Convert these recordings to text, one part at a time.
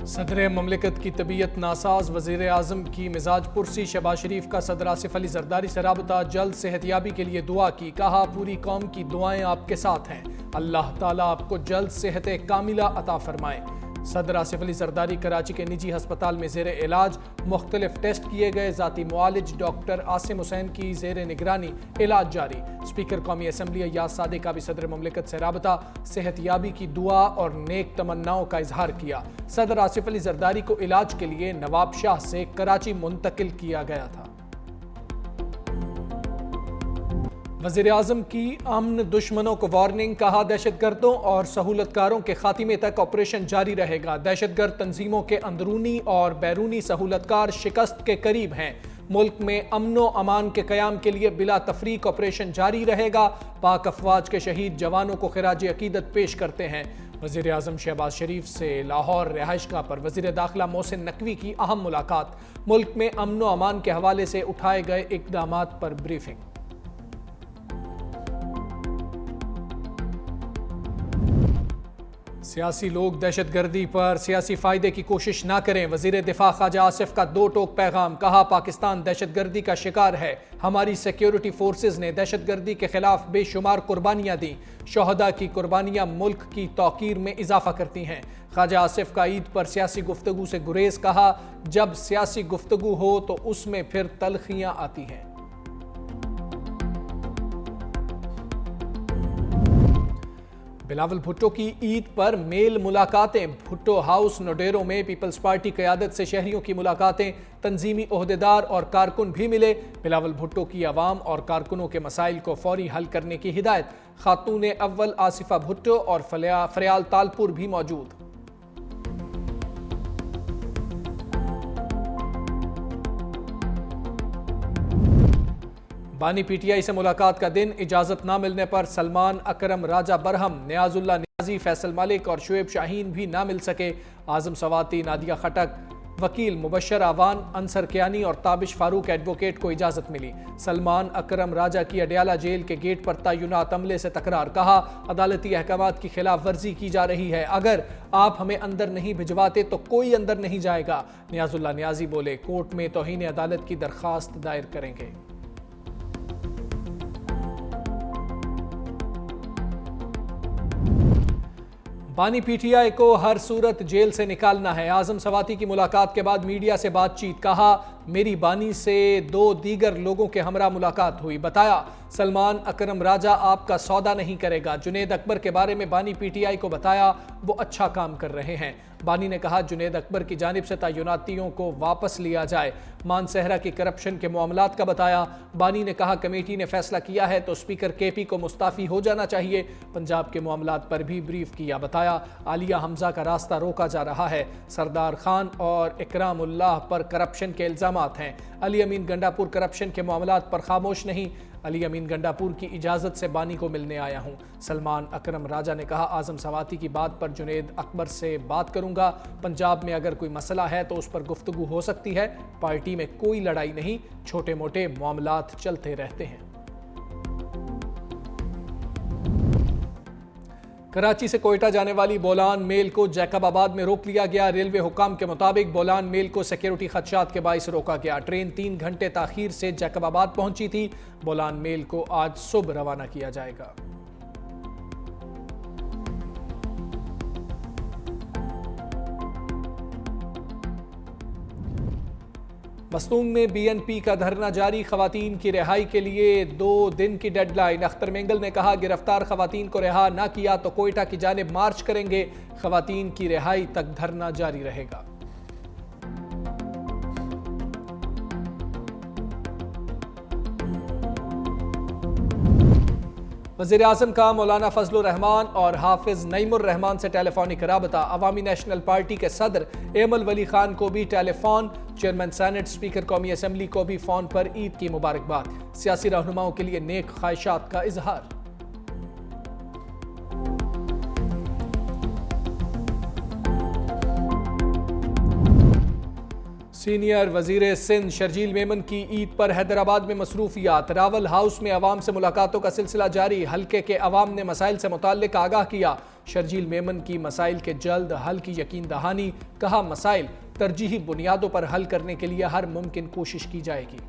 सदर ममलिकत की तबीयत नासाज, वज़ीर आज़म की मिजाज पुरसी। शहबाज शरीफ का सदर आसिफ अली जरदारी से राबता, जल्द सेहतयाबी के लिए दुआ की। कहा पूरी कौम की दुआएं आपके साथ हैं, अल्लाह ताला आपको जल्द सेहत कामिला अता फरमाए। सदर आसिफ अली जरदारी कराची के निजी हस्पताल में ज़ेर इलाज, मुख्तलिफ टेस्ट किए गए। ज़ाती मुआलिज डॉक्टर आसिम हुसैन की ज़ेर निगरानी इलाज जारी। स्पीकर कौमी असम्बली अय्याज सादिक का भी सदर ममलिकत से राबता, सेहतयाबी की दुआ और नेक तमन्नाओं का इजहार किया। सदर आसिफ अली जरदारी को इलाज के लिए नवाब शाह से कराची मुंतकिल किया गया था। वज़ीर आज़म की अमन दुश्मनों को वार्निंग। कहा दहशतगर्दों और सहूलतकारों के खात्मे तक ऑपरेशन जारी रहेगा। दहशतगर्द तंजीमों के अंदरूनी और बैरूनी सहूलतकार शिकस्त के करीब हैं। मुल्क में अमनो अमान के क़याम के लिए बिला तफरीक ऑपरेशन जारी रहेगा। पाक अफवाज के शहीद जवानों को खिराज अकीदत पेश करते हैं। वज़ीर आज़म शहबाज शरीफ से लाहौर रिहाइशगाह पर वज़ीर दाखिला मोहसिन नकवी की अहम मुलाकात। मुल्क में अमनो अमान के हवाले से उठाए गए इक़दामात पर ब्रीफिंग। सियासी लोग दहशतगर्दी पर सियासी फायदे की कोशिश ना करें। वजीर दिफा ख्वाजा आसिफ का दो टोक पैगाम। कहा पाकिस्तान दहशतगर्दी का शिकार है, हमारी सिक्योरिटी फोर्सेज ने दहशतगर्दी के खिलाफ बेशुमार कुर्बानियां दी। शोहदा की कुर्बानियां मुल्क की तौकीर में इजाफा करती हैं। ख्वाजा आसिफ का ईद पर सियासी गुफ्तगू से गुरेज। कहा जब सियासी गुफ्तगू हो तो उसमें फिर तलखियां आती हैं। बिलावल भुट्टो की ईद पर मेल मुलाकातें। भुट्टो हाउस नोडेरो में पीपल्स पार्टी क़यादत से शहरियों की मुलाकातें। तंजीमी ओहदेदार और कारकुन भी मिले। बिलावल भुट्टो की आवाम और कारकुनों के मसाइल को फौरी हल करने की हिदायत। खातून अव्वल आसिफा भुट्टो और फरियाल तालपुर भी मौजूद। बानी पीटीआई से मुलाकात का दिन। इजाजत ना मिलने पर सलमान अकरम, राजा बरहम, नियाजुल्ला नियाजी, फैसल मलिक और शुएब शाहीन भी ना मिल सके। आजम सवाती, नादिया खटक, वकील मुबशर आवान, अंसर कियानी और ताबिश फारूक एडवोकेट को इजाजत मिली। सलमान अकरम राजा की अडयाला जेल के गेट पर तय्युनात अमले से तकरार। कहा अदालती अहकामात की खिलाफ वर्जी की जा रही है, अगर आप हमें अंदर नहीं भिजवाते तो कोई अंदर नहीं जाएगा। नियाजुल्ला नियाजी बोले कोर्ट में तौहीन अदालत की दरखास्त दायर करेंगे। बानी पीटीआई को हर सूरत जेल से निकालना है। आजम सवाती की मुलाकात के बाद मीडिया से बातचीत। कहा मेरी बानी से दो दीगर लोगों के हमरा मुलाकात हुई। बताया सलमान अकरम राजा आपका सौदा नहीं करेगा। जुनेद अकबर के बारे में बानी पीटीआई को बताया वो अच्छा काम कर रहे हैं। बानी ने कहा जुनेद अकबर की जानिब से तय्युनातियों को वापस लिया जाए। मान सेहरा की करप्शन के मामलात का बताया। बानी ने कहा कमेटी ने फैसला किया है तो स्पीकर केपी को मुस्ताफ़ी हो जाना चाहिए। पंजाब के मामलात पर भी ब्रीफ किया। बताया आलिया हमजा का रास्ता रोका जा रहा है। सरदार खान और इकरामुल्लाह पर करप्शन के इल्ज़ामात हैं। अली अमीन गंडापुर करप्शन के मामलात पर खामोश नहीं। अली अमीन गंडापुर की इजाज़त से बानी को मिलने आया हूँ। सलमान अकरम राजा ने कहा आजम सवाती की बात पर जुनेद अकबर से बात करूँगा। पंजाब में अगर कोई मसला है तो उस पर गुफ्तगू हो सकती है। पार्टी में कोई लड़ाई नहीं, छोटे मोटे मामलात चलते रहते हैं। कराची से कोयटा जाने वाली बोलान मेल को जैकबाबाद में रोक लिया गया। रेलवे हुकाम के मुताबिक बोलान मेल को सिक्योरिटी खदशात के बाइस रोका गया। ट्रेन 3 घंटे ताखीर से जैकबाबाद पहुंची थी। बोलान मेल को आज सुबह रवाना किया जाएगा। मस्तूंग में बीएनपी का धरना जारी। खवातीन की रिहाई के लिए 2 दिन की डेडलाइन। अख्तर मेंगल ने कहा गिरफ्तार खवातीन को रिहा ना किया तो कोयटा की जानिब मार्च करेंगे। खवातीन की रिहाई तक धरना जारी रहेगा। वज़ीर आज़म का मौलाना फजलुर रहमान और हाफिज नईमुर रहमान से टेलीफोनिक राबता। अवामी नेशनल पार्टी के सदर एमल वली खान को भी टेलीफोन। चेयरमैन सेनेट, स्पीकर कौमी असम्बली को भी फोन पर ईद की मुबारकबाद। सियासी रहनुमाओं के लिए नेक ख्वाहिशात का इजहार। सीनियर वजीर सिंध शर्जील मेमन की ईद पर हैदराबाद में मसरूफियात। रावल हाउस में अवाम से मुलाकातों का सिलसिला जारी। हल्के के अवाम ने मसाइल से मुताल्लिक आगाह किया। शर्जील मेमन की मसाइल के जल्द हल की यकीन दहानी। कहा, मसाइल तरजीही बुनियादों पर हल करने के लिए हर मुमकिन कोशिश की जाएगी।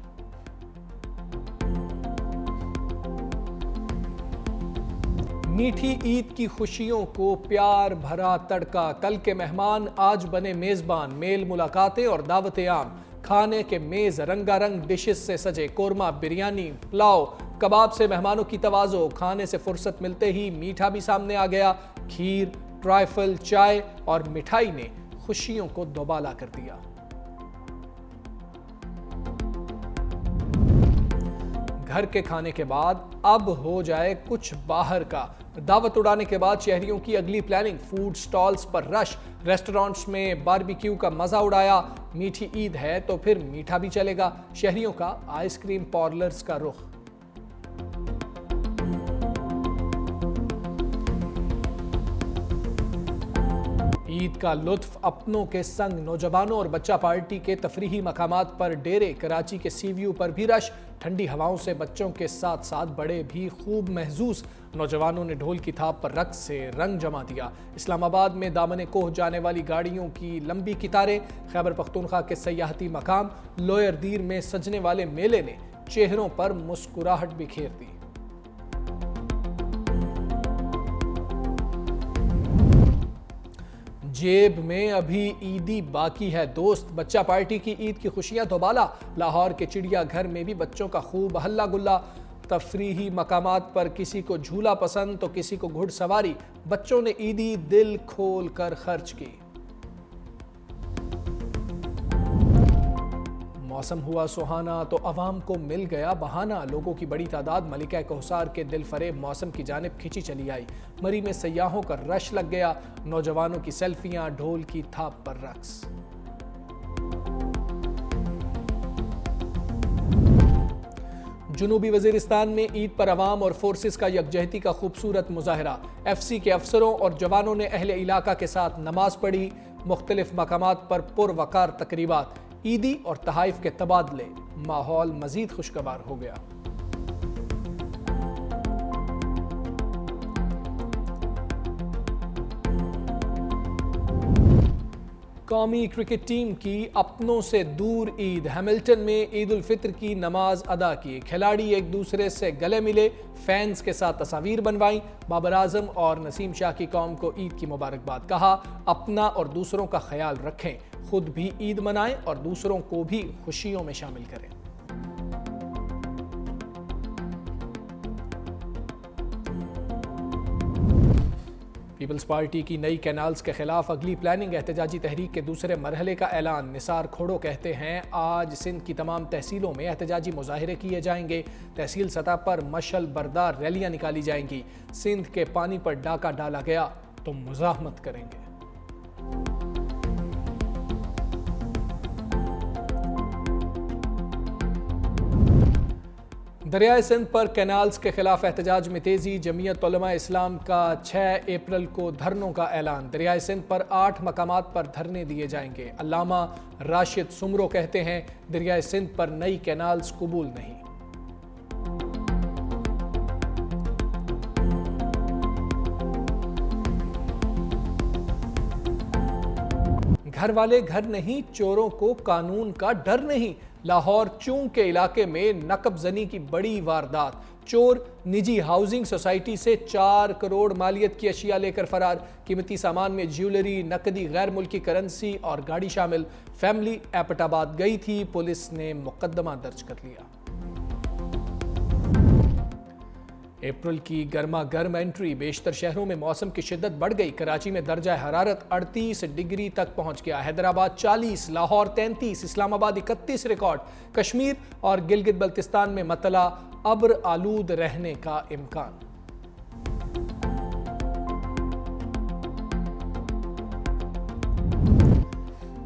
मीठी ईद की खुशियों को प्यार भरा तड़का। कल के मेहमान आज बने मेजबान। मेल मुलाकातें और दावतें आम। खाने के मेज रंगारंग डिशेस से सजे। कोरमा, बिरयानी, पुलाव, कबाब से मेहमानों की तवाज़ो। खाने से फुर्सत मिलते ही मीठा भी सामने आ गया। खीर, ट्राइफल, चाय और मिठाई ने खुशियों को दोबाला कर दिया। घर के खाने के बाद अब हो जाए कुछ बाहर का। दावत उड़ाने के बाद शहरियों की अगली प्लानिंग। फूड स्टॉल्स पर रश। रेस्टोरेंट्स में बारबेक्यू का मजा उड़ाया। मीठी ईद है तो फिर मीठा भी चलेगा। शहरियों का आइसक्रीम पार्लर्स का रुख। ईद का लुत्फ अपनों के संग। नौजवानों और बच्चा पार्टी के तफरीही मकामात पर डेरे। कराची के सी व्यू पर भी रश। ठंडी हवाओं से बच्चों के साथ साथ बड़े भी खूब महजूस। नौजवानों ने ढोल की थाप पर रक्स से रंग जमा दिया। इस्लामाबाद में दामने कोह जाने वाली गाड़ियों की लंबी कितारें। खैबर पख्तूनख्वा के सयाहती मकाम लोयर दीर में सजने वाले मेले ने चेहरों पर मुस्कुराहट बिखेर दी। जेब में अभी ईदी बाकी है दोस्त। बच्चा पार्टी की ईद की खुशियां दोबाला। लाहौर के चिड़िया घर में भी बच्चों का खूब हल्ला गुल्ला। तफरीही मकामात पर किसी को झूला पसंद तो किसी को घुड़सवारी। बच्चों ने ईदी दिल खोल कर खर्च की। मौसम हुआ सुहाना तो अवाम को मिल गया बहाना। लोगों की बड़ी तादाद मलिका कोहसार के दिल फरेब मौसम की जानिब खिंची चली आई। मरी में सयाहों का रश लग गया। नौजवानों की सेल्फियां, ढोल की थाप पर रक्स। जुनूबी वजीरिस्तान में ईद पर अवाम और फोर्सेस का यकजहती का खूबसूरत मुजाहरा। एफसी के अफसरों और जवानों ने अहले इलाका के साथ नमाज पढ़ी। मुख्तलिफ मकामात पर पुरवकार तकरीबात। ईदी और तहाइफ के तबादले। माहौल मजीद खुशगवार हो गया। कौमी क्रिकेट टीम की अपनों से दूर ईद। हैमिल्टन में ईद उल फित्र की नमाज अदा की। खिलाड़ी एक दूसरे से गले मिले। फैंस के साथ तस्वीर बनवाई। बाबर आजम और नसीम शाह की कौम को ईद की मुबारकबाद। कहा, अपना और दूसरों का ख्याल रखें। खुद भी ईद मनाएं और दूसरों को भी खुशियों में शामिल करें। पीपल्स पार्टी की नई कैनाल्स के खिलाफ अगली प्लानिंग। एहतजाजी तहरीक के दूसरे मरहले का ऐलान। निसार खोड़ो कहते हैं, आज सिंध की तमाम तहसीलों में एहतजाजी मुजाहिरे किए जाएंगे। तहसील सतह पर मशल बरदार रैलियां निकाली जाएंगी। सिंध के पानी पर डाका डाला गया तो मुजाहमत करेंगे। दरियाए सिंध पर कैनाल्स के खिलाफ एहतजाज में तेजी। जमीयत उलमा इस्लाम का 6 अप्रैल को धरनों का ऐलान। दरियाए सिंध पर 8 मकामात पर धरने दिए जाएंगे। अल्लामा राशिद सुमरो कहते हैं, दरियाए सिंध पर नई कैनाल्स कबूल नहीं। घर वाले घर नहीं, चोरों को कानून का डर नहीं। लाहौर चूंग के इलाके में नकबजनी की बड़ी वारदात। चोर निजी हाउसिंग सोसाइटी से 4 करोड़ मालियत की अशिया लेकर फरार। कीमती सामान में ज्वेलरी, नकदी, गैर मुल्की करेंसी और गाड़ी शामिल। फैमिली एबटाबाद गई थी। पुलिस ने मुकदमा दर्ज कर लिया। अप्रैल की गर्मा गर्म एंट्री। बेशतर शहरों में मौसम की शिद्दत बढ़ गई। कराची में दर्जा हरारत 38 डिग्री तक पहुंच गया। हैदराबाद 40, लाहौर 33, इस्लामाबाद 31 रिकॉर्ड। कश्मीर और गिलगित बल्तिस्तान में मतला अब्र आलूद रहने का इम्कान।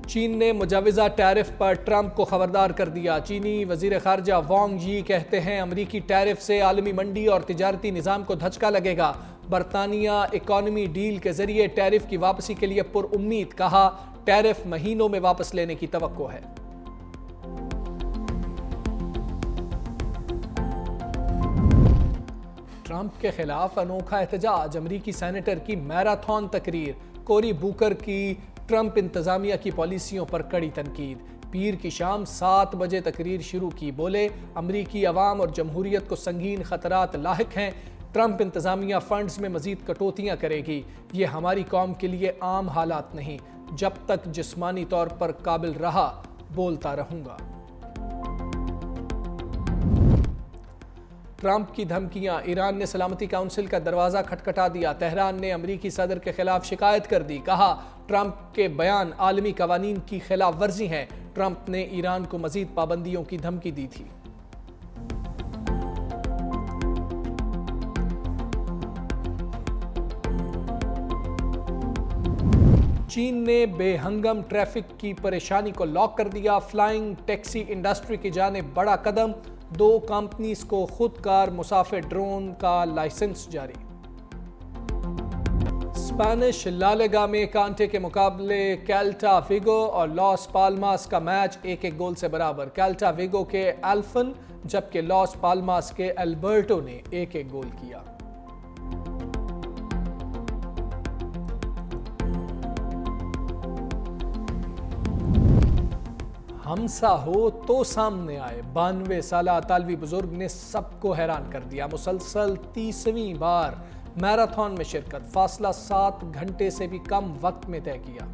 चीन ने मुजाविजा टैरिफ पर ट्रंप को खबरदार कर दिया। चीनी वजीर खारजा वांग यी कहते हैं, अमरीकी टैरिफ से आलमी मंडी और तिजारती निज़ाम को धचका लगेगा। बरतानिया इकॉनमी डील के जरिए टैरिफ की वापसी के लिए पुरउम्मीद। कहा, टैरिफ महीनों में वापस लेने की तवक्को है। ट्रंप के खिलाफ अनोखा एहतजाज, अमरीकी सेनेटर की मैराथन तकरीर, कोरी बुकर की ट्रंप इंतजामिया की पॉलिसियों पर कड़ी तनकीद। पीर की शाम 7 बजे तकरीर शुरू की, बोले अमरीकी अवाम और जमहूरियत को संगीन खतरात लाहिक हैं। ट्रंप इंतजामिया फंड्स में मजीद कटौतियां करेगी, ये हमारी कौम के लिए आम हालात नहीं, जब तक जिस्मानी तौर पर काबिल रहा बोलता रहूंगा। ट्रंप की धमकियां, ईरान ने सलामती काउंसिल का दरवाजा खटखटा दिया, तेहरान ने अमरीकी सदर के खिलाफ शिकायत कर दी, कहा ट्रंप के बयान आलमी कवानीन की खिलाफ वर्जी हैं। ट्रंप ने ईरान को मजीद पाबंदियों की धमकी दी थी। चीन ने बेहंगम ट्रैफिक की परेशानी को लॉक कर दिया, फ्लाइंग टैक्सी इंडस्ट्री की जानिब बड़ा कदम, 2 कंपनीज को खुदकार मुसाफिर ड्रोन का लाइसेंस जारी। स्पेनिश लालिगा में कांटे के मुकाबले कैल्टा विगो और लॉस पाल्मास का मैच 1-1 गोल से बराबर, कैल्टा विगो के एल्फन जबकि लॉस पाल्मास के एल्बर्टो ने 1-1 गोल किया। हमसा हो तो सामने आए, 92 साला अतालवी बुजुर्ग ने सबको हैरान कर दिया। मुसलसल 30वीं बार मैराथन में शिरकत, फासला 7 घंटे से भी कम वक्त में तय किया।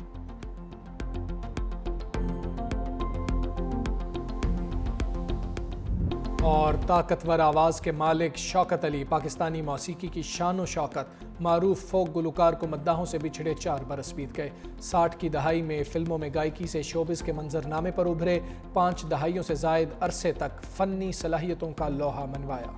और ताकतवर आवाज के मालिक शौकत अली, पाकिस्तानी मौसीकी की शान व शौकत, मारूफ फोक गुलकार को मद्दाहों से बिछड़े 4 बरस बीत गए। 60 की दहाई में फिल्मों में गायकी से शोबिस के मंजरनामे पर उभरे, 5 दहाइयों से जायद अरसे तक फन्नी सलाहियतों का लोहा मनवाया।